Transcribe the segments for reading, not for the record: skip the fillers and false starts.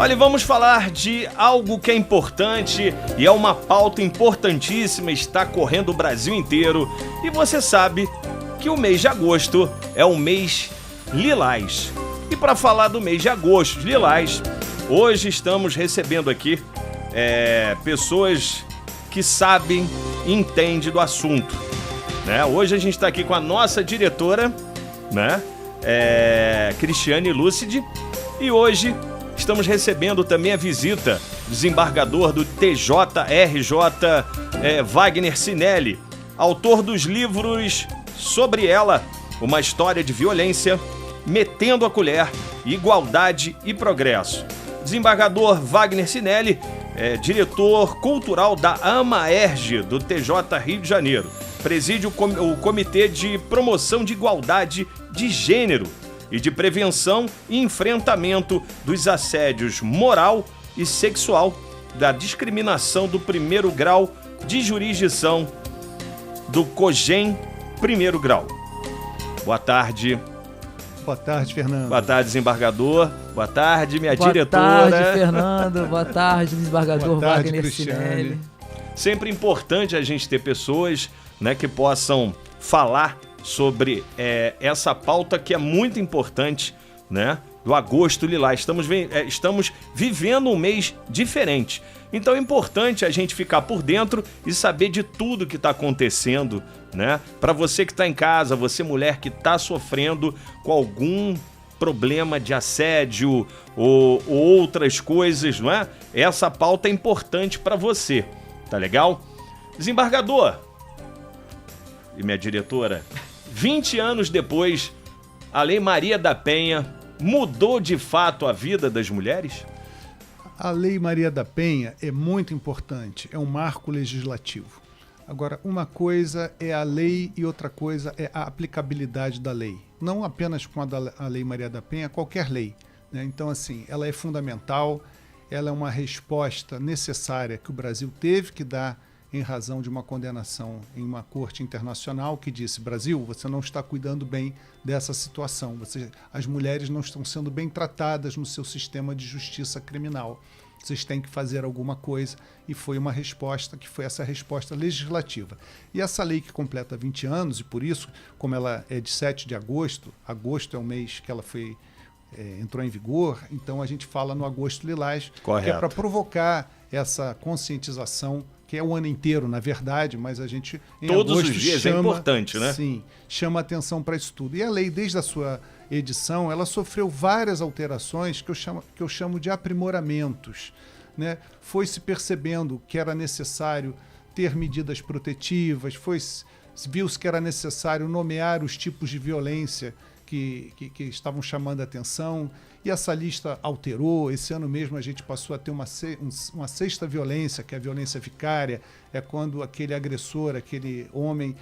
Olha, vamos falar de algo que é importante e é uma pauta importantíssima, está correndo o Brasil inteiro. E você sabe que o mês de agosto é o mês lilás. E para falar do mês de agosto lilás, hoje estamos recebendo aqui pessoas que sabem e entendem do assunto, né? Hoje a gente está aqui com a nossa diretora, né? Cristiane Lúcide, e hoje estamos recebendo também a visita do desembargador do TJRJ, Wagner Cinelli, autor dos livros Sobre Ela, uma história de violência, Metendo a Colher, Igualdade e Progresso. Desembargador Wagner Cinelli diretor cultural da AMAERJ do TJ Rio de Janeiro. Preside o Comitê de Promoção de Igualdade de Gênero e de Prevenção e Enfrentamento dos Assédios Moral e Sexual, da Discriminação do Primeiro Grau de Jurisdição do COGEM Primeiro Grau. Boa tarde. Boa tarde, Fernando. Boa tarde, desembargador. Boa tarde, minha diretora. Boa tarde, Fernando. Boa tarde, desembargador Wagner Cinelli. Sempre importante a gente ter pessoas, né, que possam falar sobre essa pauta que é muito importante, né, do agosto lilás. Estamos vivendo um mês diferente. Então é importante a gente ficar por dentro e saber de tudo que está acontecendo, né? Para você que está em casa, você mulher que está sofrendo com algum problema de assédio ou outras coisas, não é? Essa pauta é importante para você, tá legal? Desembargador e minha diretora, 20 anos depois, a Lei Maria da Penha mudou de fato a vida das mulheres? A Lei Maria da Penha é muito importante, é um marco legislativo. Agora, uma coisa é a lei e outra coisa é a aplicabilidade da lei. Não apenas com a Lei Maria da Penha, qualquer lei, né? Então, assim, ela é fundamental, ela é uma resposta necessária que o Brasil teve que dar em razão de uma condenação em uma corte internacional que disse: Brasil, você não está cuidando bem dessa situação, as mulheres não estão sendo bem tratadas no seu sistema de justiça criminal, vocês têm que fazer alguma coisa. E foi uma resposta que foi essa resposta legislativa. E essa lei que completa 20 anos, e por isso, como ela é de 7 de agosto, agosto é o mês que ela entrou em vigor, então a gente fala no agosto lilás, correto, que é para provocar essa conscientização, que é o ano inteiro, na verdade, mas a gente em todos agosto os dias chama, é importante, né? Sim, chama atenção para isso tudo. E a lei, desde a sua edição, ela sofreu várias alterações que eu chamo de aprimoramentos, né? Foi se percebendo que era necessário ter medidas protetivas, viu-se que era necessário nomear os tipos de violência que estavam chamando a atenção, e essa lista alterou. Esse ano mesmo a gente passou a ter uma sexta violência, que é a violência vicária, é quando aquele agressor, aquele homem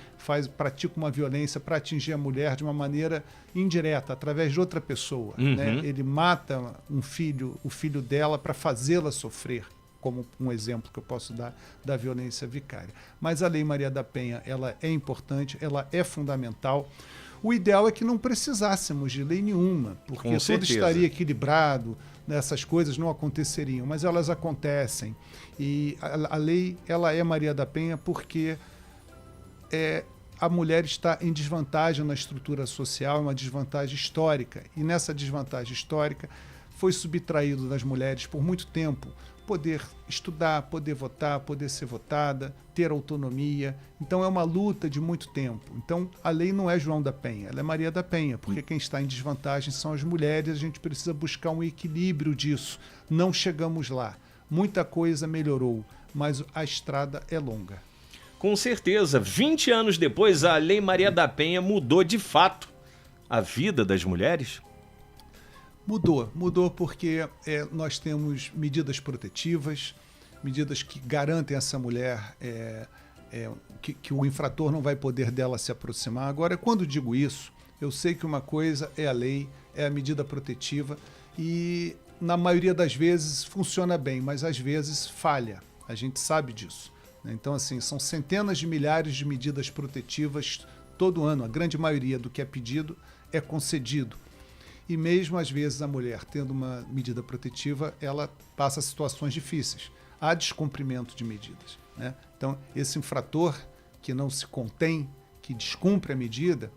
pratica uma violência para atingir a mulher de uma maneira indireta, através de outra pessoa, né? Ele mata o filho dela para fazê-la sofrer, como um exemplo que eu posso dar da violência vicária. Mas a Lei Maria da Penha, ela é importante, ela é fundamental. O ideal é que não precisássemos de lei nenhuma, porque tudo estaria equilibrado, né? Essas coisas não aconteceriam, mas elas acontecem. E a lei, ela é Maria da Penha porque a mulher está em desvantagem na estrutura social, uma desvantagem histórica. E nessa desvantagem histórica foi subtraído das mulheres por muito tempo poder estudar, poder votar, poder ser votada, ter autonomia. Então é uma luta de muito tempo. Então a lei não é João da Penha, ela é Maria da Penha, porque quem está em desvantagem são as mulheres. A gente precisa buscar um equilíbrio disso. Não chegamos lá. Muita coisa melhorou, mas a estrada é longa. Com certeza, 20 anos depois, a Lei Maria da Penha mudou de fato a vida das mulheres? Mudou porque nós temos medidas protetivas, medidas que garantem a essa mulher que o infrator não vai poder dela se aproximar. Agora, quando digo isso, eu sei que uma coisa é a lei, é a medida protetiva, e na maioria das vezes funciona bem, mas às vezes falha, a gente sabe disso, né? Então, assim, são centenas de milhares de medidas protetivas todo ano, a grande maioria do que é pedido é concedido. e mesmo às vezes a mulher tendo uma medida protetiva, ela passa situações difíceis. Há descumprimento de medidas, né? Então, esse infrator que não se contém, que descumpre a medida,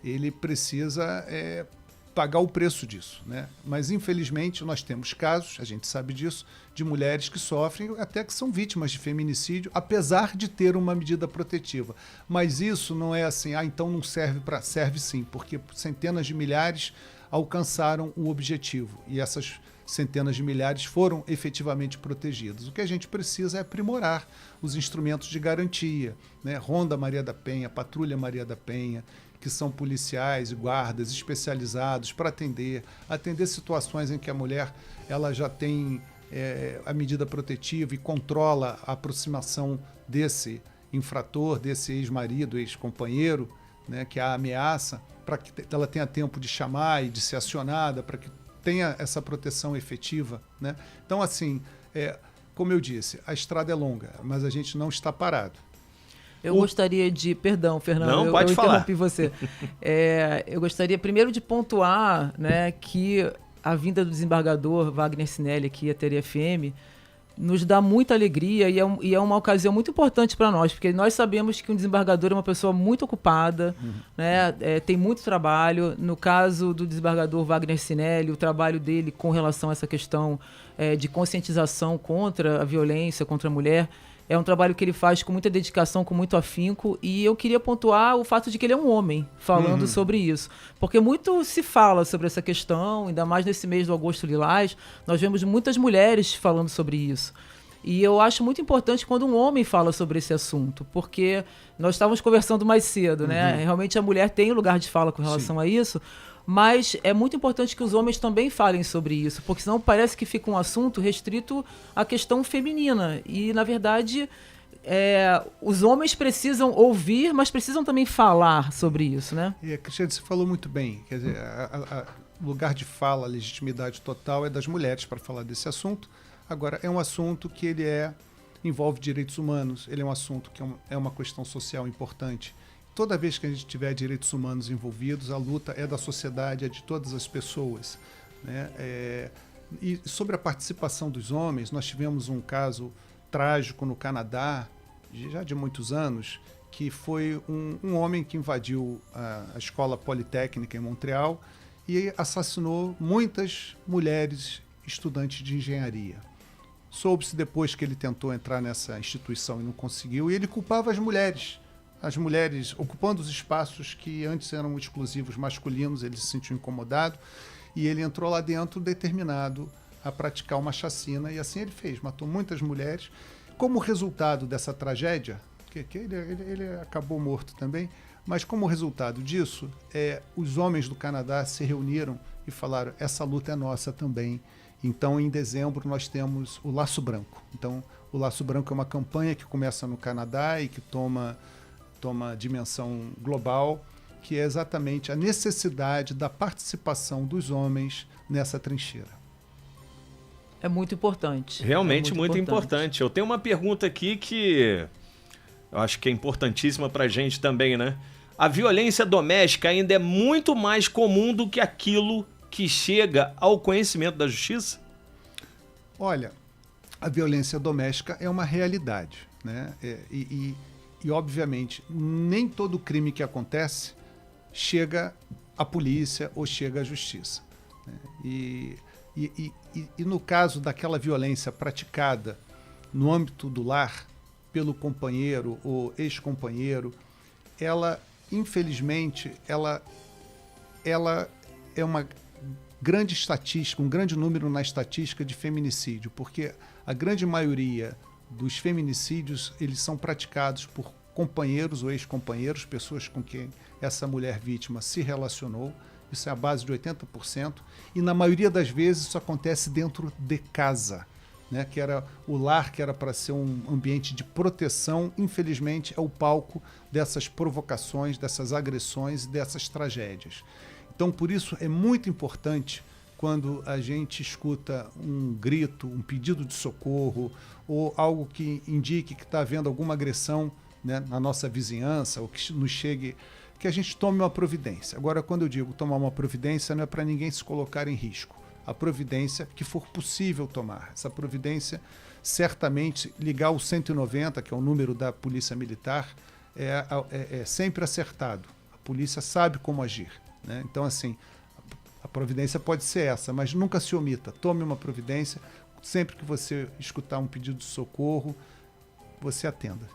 ele precisa pagar o preço disso, né? Mas, infelizmente, nós temos casos, a gente sabe disso, de mulheres que sofrem, até que são vítimas de feminicídio, apesar de ter uma medida protetiva. Mas isso não é assim, então não serve para... Serve sim, porque centenas de milhares alcançaram o objetivo, e essas centenas de milhares foram efetivamente protegidas. O que a gente precisa é aprimorar os instrumentos de garantia, né? Ronda Maria da Penha, Patrulha Maria da Penha, que são policiais e guardas especializados para atender situações em que a mulher ela já tem a medida protetiva e controla a aproximação desse infrator, desse ex-marido, ex-companheiro, né, que a ameaça, para que ela tenha tempo de chamar e de ser acionada, para que tenha essa proteção efetiva, né? Então, assim, como eu disse, a estrada é longa, mas a gente não está parado. Eu gostaria de... Perdão, Fernando, não, pode eu falar. Interrompi você. Eu gostaria primeiro de pontuar, né, que a vinda do desembargador Wagner Cinelli aqui à TR FM nos dá muita alegria e é uma ocasião muito importante para nós, porque nós sabemos que um desembargador é uma pessoa muito ocupada, né, tem muito trabalho. No caso do desembargador Wagner Cinelli, o trabalho dele com relação a essa questão de conscientização contra a violência contra a mulher é um trabalho que ele faz com muita dedicação, com muito afinco, e eu queria pontuar o fato de que ele é um homem falando sobre isso. Porque muito se fala sobre essa questão, ainda mais nesse mês do Agosto Lilás, nós vemos muitas mulheres falando sobre isso. E eu acho muito importante quando um homem fala sobre esse assunto, porque nós estávamos conversando mais cedo, né? Realmente a mulher tem lugar de fala com relação a isso, mas é muito importante que os homens também falem sobre isso, porque senão parece que fica um assunto restrito à questão feminina. E, na verdade, os homens precisam ouvir, mas precisam também falar sobre isso, né? Cristiane, você falou muito bem. Quer dizer, o lugar de fala, a legitimidade total é das mulheres para falar desse assunto. Agora, é um assunto que envolve direitos humanos, ele é um assunto que é uma questão social importante. Toda vez que a gente tiver direitos humanos envolvidos, a luta é da sociedade, é de todas as pessoas, né? E sobre a participação dos homens, nós tivemos um caso trágico no Canadá, já de muitos anos, que foi um homem que invadiu a escola politécnica em Montreal e assassinou muitas mulheres estudantes de engenharia. Soube-se depois que ele tentou entrar nessa instituição e não conseguiu, e ele culpava as mulheres ocupando os espaços que antes eram exclusivos masculinos. Ele se sentiu incomodado e ele entrou lá dentro determinado a praticar uma chacina, e assim ele fez, matou muitas mulheres. Como resultado dessa tragédia, que ele acabou morto também, mas como resultado disso, os homens do Canadá se reuniram e falaram: essa luta é nossa também. Então, em dezembro, nós temos o Laço Branco. Então, o Laço Branco é uma campanha que começa no Canadá e que toma dimensão global, que é exatamente a necessidade da participação dos homens nessa trincheira. É muito importante. Realmente muito importante. Eu tenho uma pergunta aqui que eu acho que é importantíssima pra gente também, né? A violência doméstica ainda é muito mais comum do que aquilo que chega ao conhecimento da justiça? Olha, a violência doméstica é uma realidade, né? E, obviamente, nem todo crime que acontece chega à polícia ou chega à justiça, né? E no caso daquela violência praticada no âmbito do lar, pelo companheiro ou ex-companheiro, ela, infelizmente, ela é uma grande estatística, um grande número na estatística de feminicídio, porque a grande maioria dos feminicídios, eles são praticados por companheiros ou ex-companheiros, pessoas com quem essa mulher vítima se relacionou. Isso é a base de 80%, e na maioria das vezes isso acontece dentro de casa, né? Que era o lar, que era para ser um ambiente de proteção, infelizmente é o palco dessas provocações, dessas agressões e dessas tragédias. Então, por isso é muito importante, quando a gente escuta um grito, um pedido de socorro, ou algo que indique que está havendo alguma agressão, né, na nossa vizinhança, ou que nos chegue que a gente tome uma providência. Agora, quando eu digo tomar uma providência, não é para ninguém se colocar em risco. A providência que for possível tomar. Essa providência, certamente, ligar o 190, que é o número da Polícia Militar, é sempre acertado. A polícia sabe como agir, né? Então, assim, a providência pode ser essa, mas nunca se omita. Tome uma providência. Sempre que você escutar um pedido de socorro, você atenda.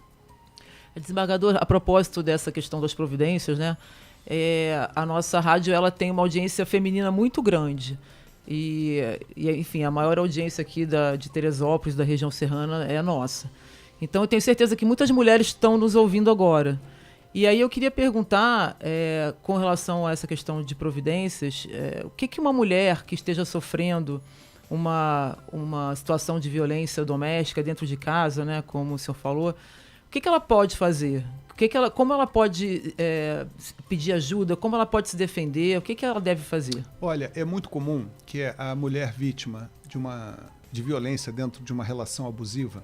Desembargador, a propósito dessa questão das providências, né? A nossa rádio ela tem uma audiência feminina muito grande. Enfim, a maior audiência aqui de Teresópolis, da região serrana, é a nossa. Então, eu tenho certeza que muitas mulheres estão nos ouvindo agora. E aí eu queria perguntar, com relação a essa questão de providências, o que uma mulher que esteja sofrendo uma situação de violência doméstica dentro de casa, né, como o senhor falou, o que ela pode fazer? Como ela pode pedir ajuda? Como ela pode se defender? O que ela deve fazer? Olha, é muito comum que a mulher vítima de violência dentro de uma relação abusiva,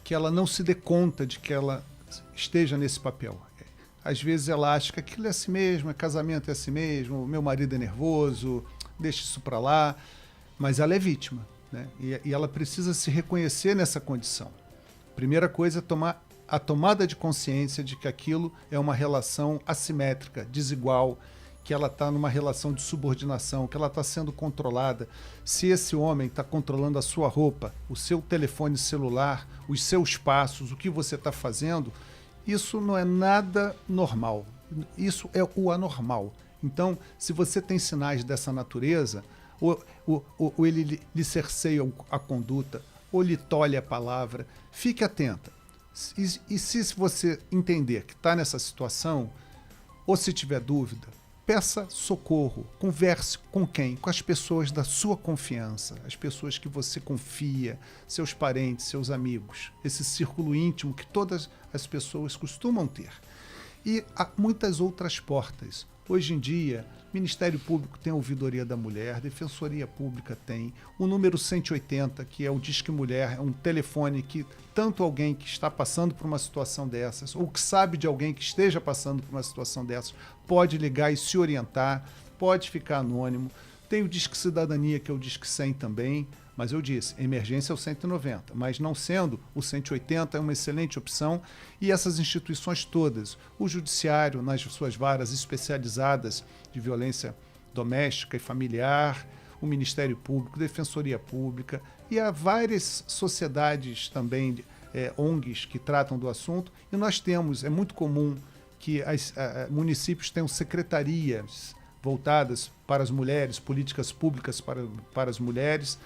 que ela não se dê conta de que ela esteja nesse papel. Às vezes ela acha que aquilo é assim mesmo, casamento é assim mesmo, meu marido é nervoso, deixa isso para lá. Mas ela é vítima, né? E ela precisa se reconhecer nessa condição. Primeira coisa é a tomada de consciência de que aquilo é uma relação assimétrica, desigual, que ela está numa relação de subordinação, que ela está sendo controlada. Se esse homem está controlando a sua roupa, o seu telefone celular, os seus passos, o que você está fazendo, isso não é nada normal. Isso é o anormal. Então, se você tem sinais dessa natureza, ou ele lhe cerceia a conduta, ou lhe tolhe a palavra, fique atenta. E se você entender que está nessa situação, ou se tiver dúvida, peça socorro, converse com quem? Com as pessoas da sua confiança, as pessoas que você confia, seus parentes, seus amigos, esse círculo íntimo que todas as pessoas costumam ter. E há muitas outras portas. Hoje em dia, Ministério Público tem a Ouvidoria da Mulher, Defensoria Pública tem, o número 180, que é o Disque Mulher, é um telefone que tanto alguém que está passando por uma situação dessas, ou que sabe de alguém que esteja passando por uma situação dessas, pode ligar e se orientar, pode ficar anônimo. Tem o Disque Cidadania, que é o Disque 100 também, mas eu disse, emergência é o 190, mas não sendo, o 180 é uma excelente opção, e essas instituições todas, o Judiciário nas suas varas especializadas de violência doméstica e familiar, o Ministério Público, Defensoria Pública, e há várias sociedades também, ONGs, que tratam do assunto, e nós temos, é muito comum que municípios tenham secretarias voltadas para as mulheres, políticas públicas para as mulheres,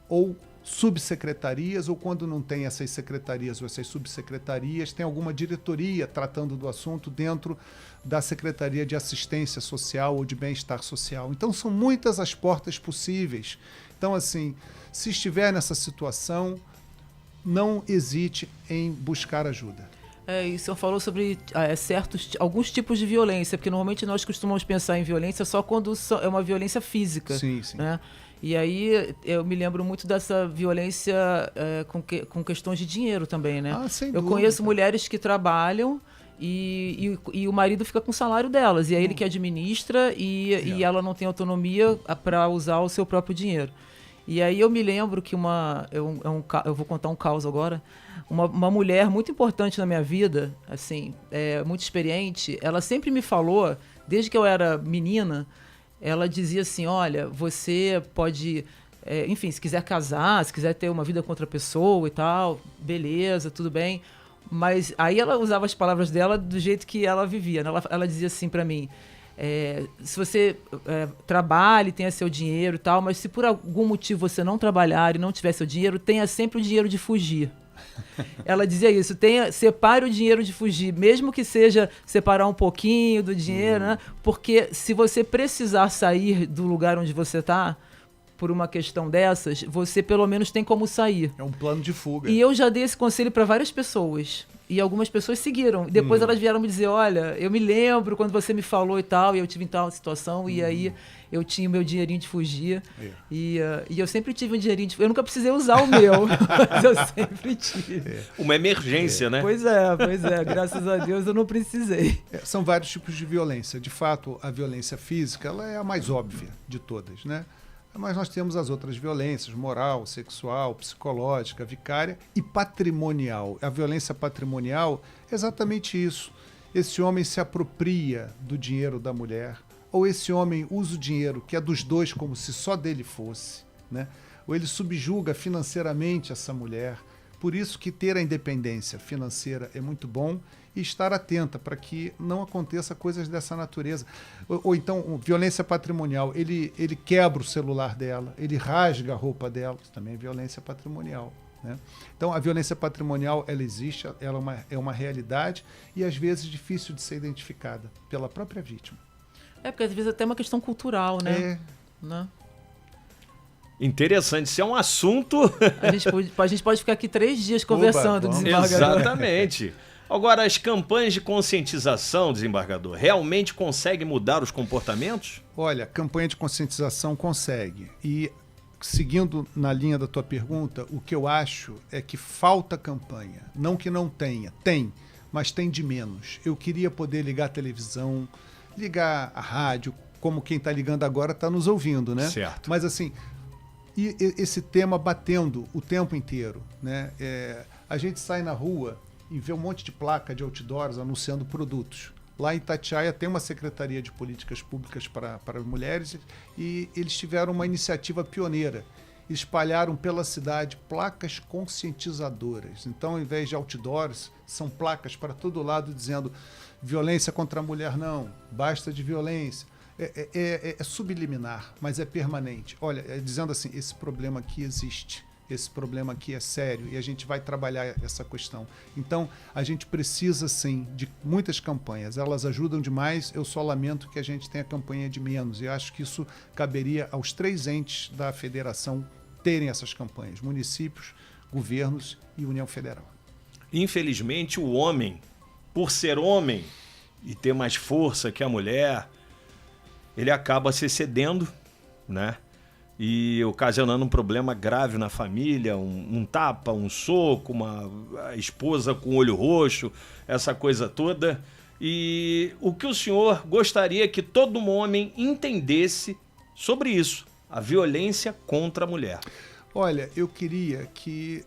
ou subsecretarias, ou quando não tem essas secretarias ou essas subsecretarias, tem alguma diretoria tratando do assunto dentro da Secretaria de Assistência Social ou de Bem-Estar Social. Então, são muitas as portas possíveis. Então, assim, se estiver nessa situação, não hesite em buscar ajuda. E o senhor falou sobre alguns tipos de violência, porque normalmente nós costumamos pensar em violência só quando é uma violência física. Sim, sim. Né? E aí eu me lembro muito dessa violência com questões de dinheiro também, né? Sem eu dúvida. conheço mulheres que trabalham e o marido fica com o salário delas, e é ele que administra e ela não tem autonomia para usar o seu próprio dinheiro. E aí eu me lembro que eu vou contar um caos agora, uma mulher muito importante na minha vida, assim, muito experiente, ela sempre me falou, desde que eu era menina, ela dizia assim, olha, você pode, enfim, se quiser casar, se quiser ter uma vida com outra pessoa e tal, beleza, tudo bem. Mas aí ela usava as palavras dela do jeito que ela vivia, né? Ela dizia assim pra mim, se você trabalha e tenha seu dinheiro e tal, mas se por algum motivo você não trabalhar e não tiver seu dinheiro, tenha sempre o dinheiro de fugir. Ela dizia isso, separe o dinheiro de fugir, mesmo que seja separar um pouquinho do dinheiro, né? Porque se você precisar sair do lugar onde você está, por uma questão dessas, você pelo menos tem como sair. É um plano de fuga. E eu já dei esse conselho para várias pessoas. E algumas pessoas seguiram. Depois elas vieram me dizer, olha, eu me lembro quando você me falou e tal, e eu tive em tal situação, e aí eu tinha o meu dinheirinho de fugir. E eu sempre tive um dinheirinho de fugir. Eu nunca precisei usar o meu, mas eu sempre tive. Uma emergência, né? Pois é. Graças a Deus eu não precisei. São vários tipos de violência. De fato, a violência física ela é a mais óbvia de todas, né? Mas nós temos as outras violências, moral, sexual, psicológica, vicária e patrimonial. A violência patrimonial é exatamente isso. Esse homem se apropria do dinheiro da mulher, ou esse homem usa o dinheiro que é dos dois como se só dele fosse, né? Ou ele subjuga financeiramente essa mulher. Por isso que ter a independência financeira é muito bom e estar atenta para que não aconteça coisas dessa natureza. Ou então, violência patrimonial, ele quebra o celular dela, ele rasga a roupa dela, isso também é violência patrimonial, né? Então, a violência patrimonial, ela existe, ela é uma realidade e às vezes difícil de ser identificada pela própria vítima. Porque às vezes até é uma questão cultural, né? Né? Interessante, isso é um assunto... A gente pode ficar aqui 3 dias conversando, desembargador. Exatamente. Agora, as campanhas de conscientização, desembargador, realmente conseguem mudar os comportamentos? Olha, campanha de conscientização consegue. E, seguindo na linha da tua pergunta, o que eu acho é que falta campanha. Não que não tenha, tem, mas tem de menos. Eu queria poder ligar a televisão, ligar a rádio, como quem está ligando agora está nos ouvindo, né? Certo. Mas assim, e esse tema batendo o tempo inteiro, né? A gente sai na rua e vê um monte de placa de outdoors anunciando produtos. Lá em Itatiaia tem uma Secretaria de Políticas Públicas para mulheres e eles tiveram uma iniciativa pioneira. Espalharam pela cidade placas conscientizadoras. Então, ao invés de outdoors, são placas para todo lado dizendo violência contra a mulher não, basta de violência. É subliminar, mas é permanente. Olha, dizendo assim, esse problema aqui existe. Esse problema aqui é sério e a gente vai trabalhar essa questão. Então, a gente precisa, sim, de muitas campanhas. Elas ajudam demais. Eu só lamento que a gente tenha campanha de menos. E acho que isso caberia aos 3 entes da federação terem essas campanhas. Municípios, governos e União Federal. Infelizmente, o homem, por ser homem e ter mais força que a mulher, ele acaba se excedendo, né? E ocasionando um problema grave na família, um tapa, um soco, a esposa com olho roxo, essa coisa toda. E o que o senhor gostaria que todo homem entendesse sobre isso, a violência contra a mulher? Olha, eu queria que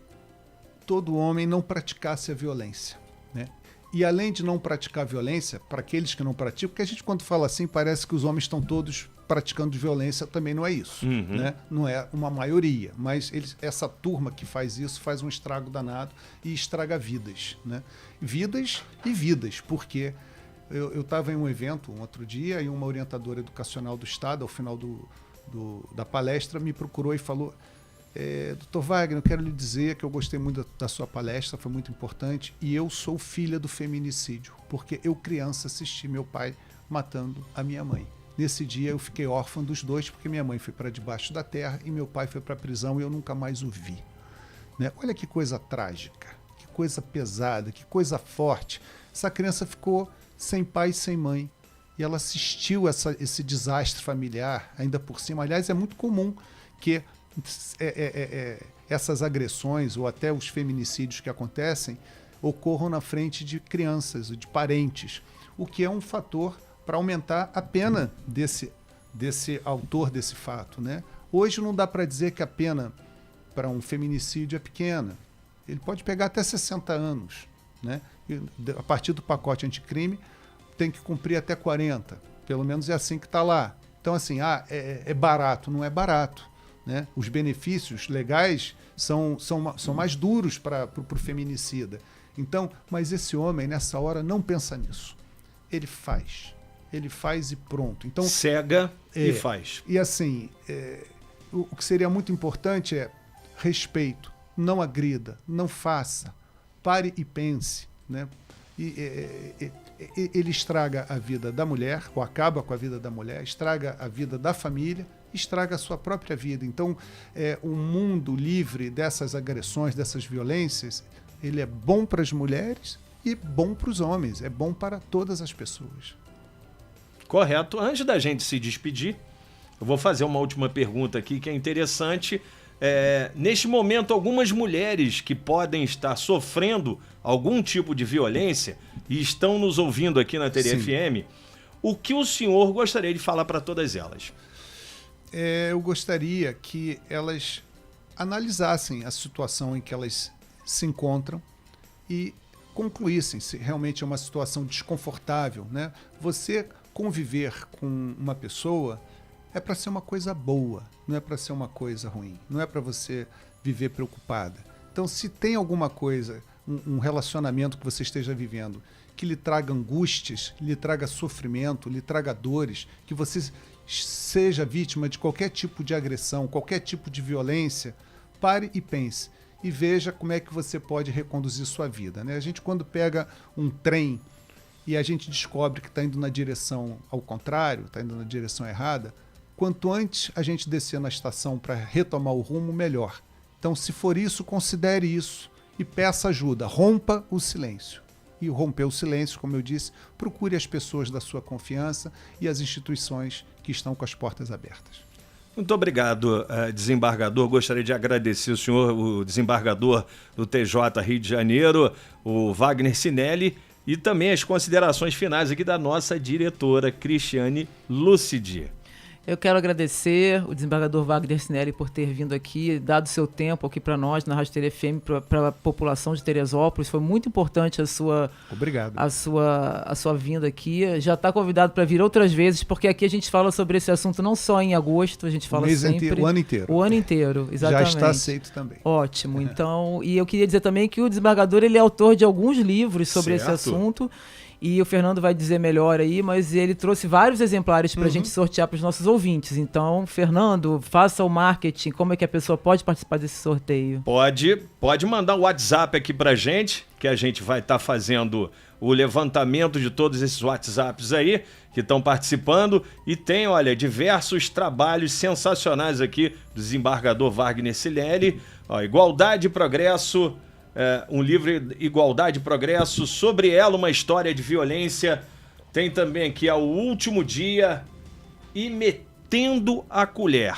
todo homem não praticasse a violência, né? E além de não praticar a violência, para aqueles que não praticam, porque a gente quando fala assim parece que os homens estão todos praticando violência, também não é isso, né? Não é uma maioria, mas essa turma que faz isso faz um estrago danado e estraga vidas, né? Vidas e vidas, porque eu estava em um evento um outro dia e uma orientadora educacional do Estado, ao final da palestra, me procurou e falou: Dr. Wagner, eu quero lhe dizer que eu gostei muito da sua palestra, foi muito importante, e eu sou filha do feminicídio, porque eu criança assisti meu pai matando a minha mãe. Nesse dia eu fiquei órfã dos dois, porque minha mãe foi para debaixo da terra e meu pai foi para a prisão e eu nunca mais o vi, né? Olha que coisa trágica, que coisa pesada, que coisa forte. Essa criança ficou sem pai e sem mãe e ela assistiu esse desastre familiar, ainda por cima. Aliás, é muito comum que essas agressões ou até os feminicídios que acontecem ocorram na frente de crianças, de parentes, o que é um fator para aumentar a pena desse autor desse fato, né? Hoje não dá para dizer que a pena para um feminicídio é pequena. Ele pode pegar até 60 anos, né? E a partir do pacote anticrime tem que cumprir até 40. Pelo menos é assim que está lá. Então, assim, é barato. Não é barato, né? Os benefícios legais são mais duros para o feminicida. Então, mas esse homem, nessa hora, não pensa nisso. Ele faz e pronto. Então, cega e faz. E assim, o que seria muito importante é respeito, não agrida, não faça, pare e pense, né? Ele estraga a vida da mulher, ou acaba com a vida da mulher, estraga a vida da família estraga a sua própria vida. Então, um mundo livre dessas agressões, dessas violências, ele é bom para as mulheres e bom para os homens, é bom para todas as pessoas. Correto. Antes da gente se despedir, eu vou fazer uma última pergunta aqui que é interessante. Neste momento, algumas mulheres que podem estar sofrendo algum tipo de violência e estão nos ouvindo aqui na Teria FM, o que o senhor gostaria de falar para todas elas? Eu gostaria que elas analisassem a situação em que elas se encontram e concluíssem se realmente é uma situação desconfortável, né? Você conviver com uma pessoa é para ser uma coisa boa, não é para ser uma coisa ruim, não é para você viver preocupada. Então, se tem alguma coisa, um relacionamento que você esteja vivendo que lhe traga angústias, lhe traga sofrimento, lhe traga dores, que você seja vítima de qualquer tipo de agressão, qualquer tipo de violência, pare e pense e veja como é que você pode reconduzir sua vida, né? A gente, quando pega um trem e a gente descobre que está indo na direção ao contrário, está indo na direção errada, quanto antes a gente descer na estação para retomar o rumo, melhor. Então, se for isso, considere isso e peça ajuda, rompa o silêncio. E romper o silêncio, como eu disse, procure as pessoas da sua confiança e as instituições que estão com as portas abertas. Muito obrigado, desembargador. Gostaria de agradecer o senhor, o desembargador do TJ Rio de Janeiro, o Wagner Sinelli, e também as considerações finais aqui da nossa diretora, Cristiane Lucidi. Eu quero agradecer o desembargador Wagner Sinelli por ter vindo aqui, dado seu tempo aqui para nós, na Rádio Teria FM, para a população de Teresópolis. Foi muito importante Obrigado. a sua vinda aqui. Já está convidado para vir outras vezes, porque aqui a gente fala sobre esse assunto não só em agosto, a gente fala sempre... O ano inteiro. O ano inteiro, exatamente. Já está aceito também. Ótimo. Então, e eu queria dizer também que o desembargador ele é autor de alguns livros sobre esse assunto. E o Fernando vai dizer melhor aí, mas ele trouxe vários exemplares para a gente sortear para os nossos ouvintes. Então, Fernando, faça o marketing. Como é que a pessoa pode participar desse sorteio? Pode mandar o WhatsApp aqui para a gente, que a gente vai estar fazendo o levantamento de todos esses WhatsApps aí que estão participando. E tem, olha, diversos trabalhos sensacionais aqui do desembargador Wagner Sinelli. Igualdade e Progresso... um livro Igualdade e Progresso, sobre ela uma história de violência. Tem também aqui O Último Dia e Metendo a Colher,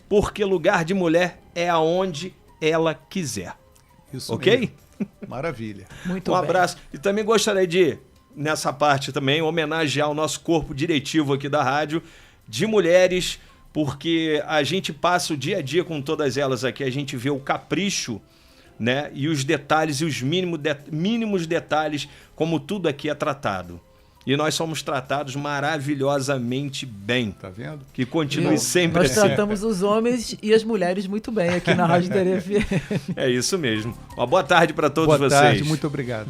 porque lugar de mulher é aonde ela quiser. Isso ok? Mesmo. Maravilha. Muito um bem. abraço. E também gostaria de, nessa parte também, homenagear o nosso corpo diretivo aqui da rádio, de mulheres, porque a gente passa o dia a dia com todas elas aqui, a gente vê o capricho, né? E os detalhes e os mínimos detalhes, como tudo aqui é tratado. E nós somos tratados maravilhosamente bem. Tá vendo? Que continue sempre Nós assim. tratamos os homens e as mulheres muito bem aqui na Rádio Teria FM. É isso mesmo. Uma boa tarde para todos vocês. Boa tarde, muito obrigado.